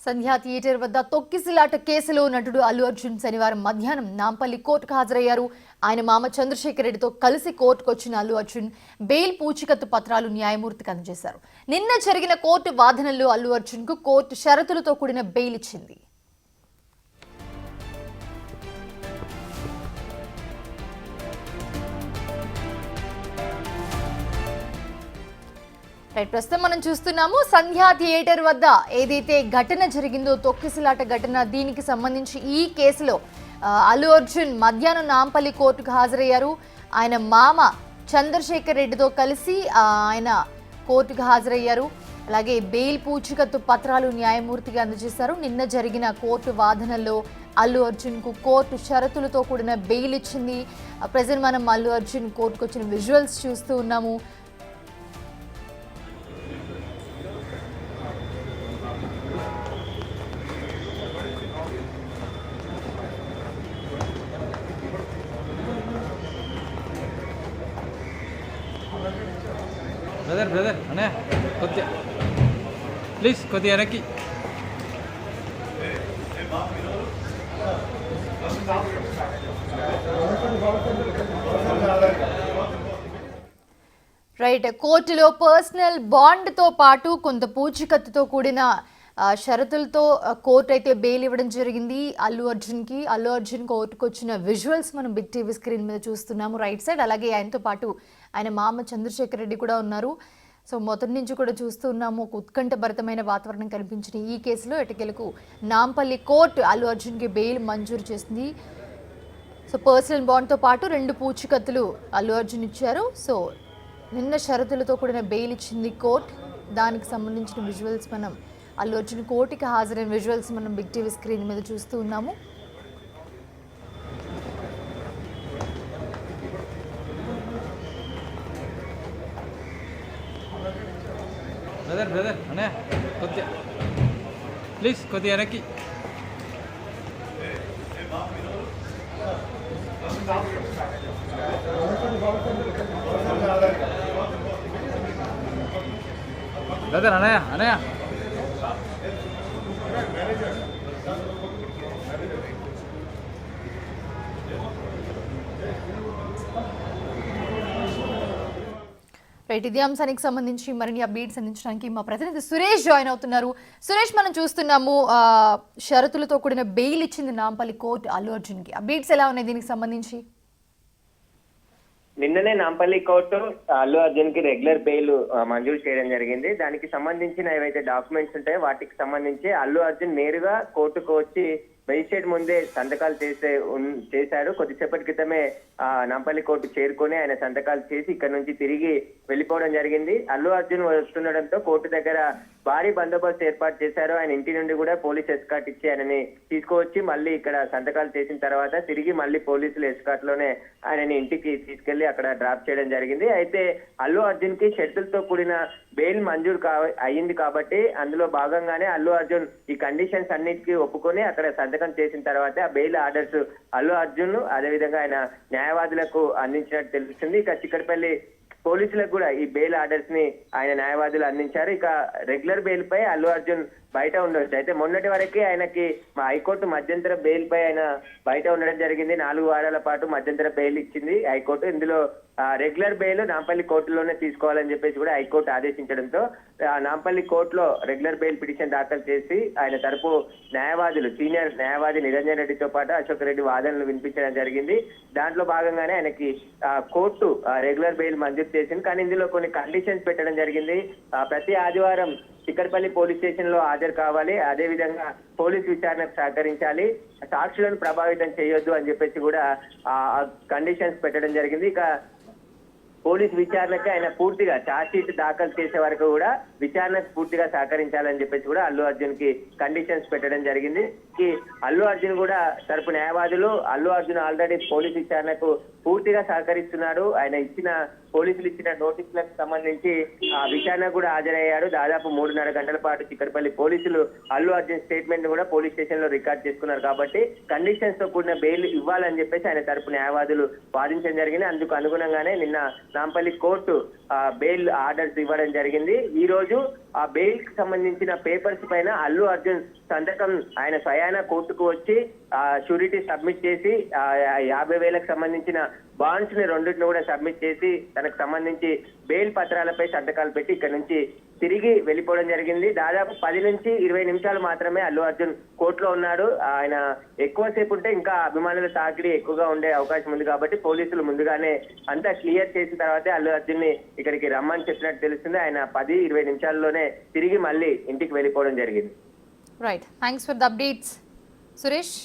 సంధ్యా theatre వద్ద తొక్కిసలాట కేసులో నటుడు అల్లు అర్జున్ శనివారం మధ్యాహ్నం నాంపల్లి కోర్టుకు హాజరయ్యారు. ఆయన మామ చంద్రశేఖర్ రెడ్డితో కలిసి కోర్టుకు వచ్చిన అల్లు అర్జున్ బెయిల్ పూచికత్తు పత్రాలు న్యాయమూర్తికి అందజేశారు. నిన్న జరిగిన కోర్టు వాదనల్లో అల్లు అర్జున్ కు కోర్టు షరతులతో కూడిన బెయిల్ ఇచ్చింది. ప్రస్తుతం మనం చూస్తున్నాము సంధ్యా థియేటర్ వద్ద ఏదైతే ఘటన జరిగిందో తొక్కిసలాట ఘటన, దీనికి సంబంధించి ఈ కేసులో అల్లు అర్జున్ మధ్యాహ్నం నాంపల్లి కోర్టుకు హాజరయ్యారు. ఆయన మామ చంద్రశేఖర్ రెడ్డితో కలిసి ఆయన కోర్టుకు హాజరయ్యారు. అలాగే బెయిల్ పూచికత్తు పత్రాలు న్యాయమూర్తికి అందజేశారు. నిన్న జరిగిన కోర్టు వాదనల్లో అల్లు అర్జున్ కు కోర్టు షరతులతో కూడిన బెయిల్ ఇచ్చింది. ప్రజెంట్ మనం అల్లు అర్జున్ కోర్టుకు వచ్చిన విజువల్స్ చూస్తూ ఉన్నాము. బ్రదర్ అనే కొద్దిగా ప్లీజ్ కొద్దిగా వెనక్కి. రైట్, కోర్టులో పర్సనల్ బాండ్తో పాటు కొంత పూచికత్తుతో కూడిన షరతులతో కోర్టు అయితే బెయిల్ ఇవ్వడం జరిగింది అల్లు అర్జున్ కోర్టుకు వచ్చిన విజువల్స్ మనం బిగ్ టీవీ స్క్రీన్ మీద చూస్తున్నాము రైట్ సైడ్. అలాగే ఆయనతో పాటు ఆయన మామ చంద్రశేఖర్ రెడ్డి కూడా ఉన్నారు. సో మొదటి నుంచి కూడా చూస్తూ ఉన్నాము, ఒక ఉత్కంఠభరితమైన వాతావరణం కనిపించిన ఈ కేసులో ఎటకెలకు నాంపల్లి కోర్టు అల్లు అర్జున్కి బెయిల్ మంజూరు చేసింది. సో పర్సనల్ బాండ్తో పాటు 2 పూచికత్తులు అల్లు అర్జున్ ఇచ్చారు. సో నిన్న షరతులతో కూడిన బెయిల్ ఇచ్చింది కోర్టు. దానికి సంబంధించిన విజువల్స్ మనం అల్లు అర్జున్ కోర్టుకి హాజరైన విజువల్స్ మనం బిగ్ టీవీ స్క్రీన్ మీద చూస్తూ ఉన్నాము. బ్రదర్ అనే కొద్దిగా ప్లీజ్ కొద్దిగా వెనక్కి. బ్రదర్ అనయా రైట్, ఇదే అంశానికి సంబంధించి మరిన్ని అప్డేట్స్ అందించడానికి మా ప్రతినిధి సురేష్ జాయిన్ అవుతున్నారు. సురేష్, మనం చూస్తున్నాము షరతులతో కూడిన బెయిల్ ఇచ్చింది నాంపల్లి కోర్టు అల్లు అర్జున్కి. అప్డేట్స్ ఎలా ఉన్నాయి దీనికి సంబంధించి? నిన్ననే నాంపల్లి కోర్టు అల్లు అర్జున్ కి రెగ్యులర్ బెయిల్ మంజూరు చేయడం జరిగింది. దానికి సంబంధించిన ఏవైతే డాక్యుమెంట్స్ ఉంటాయో వాటికి సంబంధించి అల్లు అర్జున్ నేరుగా కోర్టుకు వచ్చి మెజిస్ట్రేట్ ముందే సంతకాలు చేశారు. కొద్దిసేపటి క్రితమే నాంపల్లి కోర్టు చేరుకొని ఆయన సంతకాలు చేసి ఇక్కడ నుంచి తిరిగి వెళ్ళిపోవడం జరిగింది. అల్లు అర్జున్ వస్తుండడంతో కోర్టు దగ్గర భారీ బందోబస్తు ఏర్పాటు చేశారు. ఆయన ఇంటి నుండి కూడా పోలీస్ ఎస్కార్ట్ ఇచ్చి ఆయనని తీసుకువచ్చి మళ్ళీ ఇక్కడ సంతకాలు చేసిన తర్వాత తిరిగి మళ్ళీ పోలీసుల ఎస్కార్ట్ లోనే ఆయనని ఇంటికి తీసుకెళ్లి అక్కడ డ్రాప్ చేయడం జరిగింది. అయితే అల్లు అర్జున్ కి షరతులతో కూడిన బెయిల్ మంజూరు అయ్యింది కాబట్టి అందులో భాగంగానే అల్లు అర్జున్ ఈ కండిషన్స్ అన్నిటికీ ఒప్పుకొని అక్కడ సంతకం చేసిన తర్వాత ఆ బెయిల్ ఆర్డర్స్ అల్లు అర్జున్ అదేవిధంగా ఆయన న్యాయవాదులకు అందించినట్టు తెలుస్తుంది. ఇక చిక్కడపల్లి పోలీసులకు కూడా ఈ బెయిల్ ఆర్డర్స్ ని ఆయన న్యాయవాదులు అందించారు. ఇక రెగ్యులర్ బెయిల్ పై అల్లు అర్జున్ బయట ఉండవచ్చు. అయితే మొన్నటి వరకు ఆయనకి హైకోర్టు మధ్యంతర బెయిల్ పై ఆయన బయట ఉండడం జరిగింది. 4 వారాల పాటు మధ్యంతర బెయిల్ ఇచ్చింది హైకోర్టు. ఇందులో రెగ్యులర్ బెయిల్ నాంపల్లి కోర్టులోనే తీసుకోవాలని చెప్పేసి కూడా హైకోర్టు ఆదేశించడంతో నాంపల్లి కోర్టులో రెగ్యులర్ బెయిల్ పిటిషన్ దాఖలు చేసి ఆయన తరపు న్యాయవాదులు సీనియర్ న్యాయవాది నిరంజన్ రెడ్డితో పాటు అశోక్ రెడ్డి వాదనలు వినిపించడం జరిగింది. దాంట్లో భాగంగానే ఆయనకి కోర్టు రెగ్యులర్ బెయిల్ మంజూరు చేసింది. కానీ ఇందులో కొన్ని కండిషన్స్ పెట్టడం జరిగింది. ప్రతి ఆదివారం చిక్కడపల్లి పోలీస్ స్టేషన్ లో హాజరు కావాలి, అదే విధంగా పోలీస్ విచారణకు సహకరించాలి, సాక్షులను ప్రభావితం చేయొద్దు అని చెప్పేసి కూడా కండిషన్స్ పెట్టడం జరిగింది. ఇక పోలీస్ విచారణకి ఆయన పూర్తిగా ఛార్జ్ షీట్ దాఖలు చేసే వరకు కూడా విచారణకు పూర్తిగా సహకరించాలని చెప్పేసి కూడా అల్లు అర్జున్ కి కండిషన్స్ పెట్టడం జరిగింది. అల్లు అర్జున్ కూడా తరపు న్యాయవాదులు అల్లు అర్జున్ ఆల్రెడీ పోలీస్ విచారణకు పూర్తిగా సహకరిస్తున్నాడు. ఆయన పోలీసులు ఇచ్చిన నోటీసులకు సంబంధించి విచారణ కూడా హాజరయ్యాడు. దాదాపు 3.5 గంటల పాటు చిక్కడపల్లి పోలీసులు అల్లు అర్జున్ స్టేట్మెంట్ కూడా పోలీస్ స్టేషన్ లో రికార్డ్ చేసుకున్నారు. కాబట్టి కండిషన్స్ తో కూడిన బెయిల్ ఇవ్వాలని చెప్పేసి ఆయన తరపు న్యాయవాదులు వాదించడం జరిగింది. అందుకు అనుగుణంగానే నిన్న నాంపల్లి కోర్టు బెయిల్ ఆర్డర్స్ ఇవ్వడం జరిగింది. ఈ రోజు రోజు ఆ బెయిల్ కి సంబంధించిన పేపర్స్ పైన అల్లు అర్జున్ సంతకం ఆయన స్వయాన కోర్టుకు వచ్చి షూరిటీ సబ్మిట్ చేసి 50,000కు సంబంధించిన బాండ్స్ ని రెండింటిని కూడా సబ్మిట్ చేసి తనకు సంబంధించి బెయిల్ పత్రాలపై సంతకాలు పెట్టి ఇక్కడ నుంచి తిరిగి వెళ్ళిపోవడం జరిగింది. దాదాపు 10 నుంచి 20 నిమిషాలు మాత్రమే అల్లు అర్జున్ కోర్టులో ఉన్నాడు. ఆయన ఎక్కువసేపు ఉంటే ఇంకా అభిమానుల తాకిడి ఎక్కువగా ఉండే అవకాశం ఉంది కాబట్టి పోలీసులు ముందుగానే అంతా క్లియర్ చేసిన తర్వాతే అల్లు అర్జున్ ని ఇక్కడికి రమ్మని చెప్పినట్టు తెలుస్తుంది. ఆయన 10-20 నిమిషాల్లోనే తిరిగి మళ్ళీ ఇంటికి వెళ్ళిపోవడం జరిగింది. Right, thanks for the updates Suresh.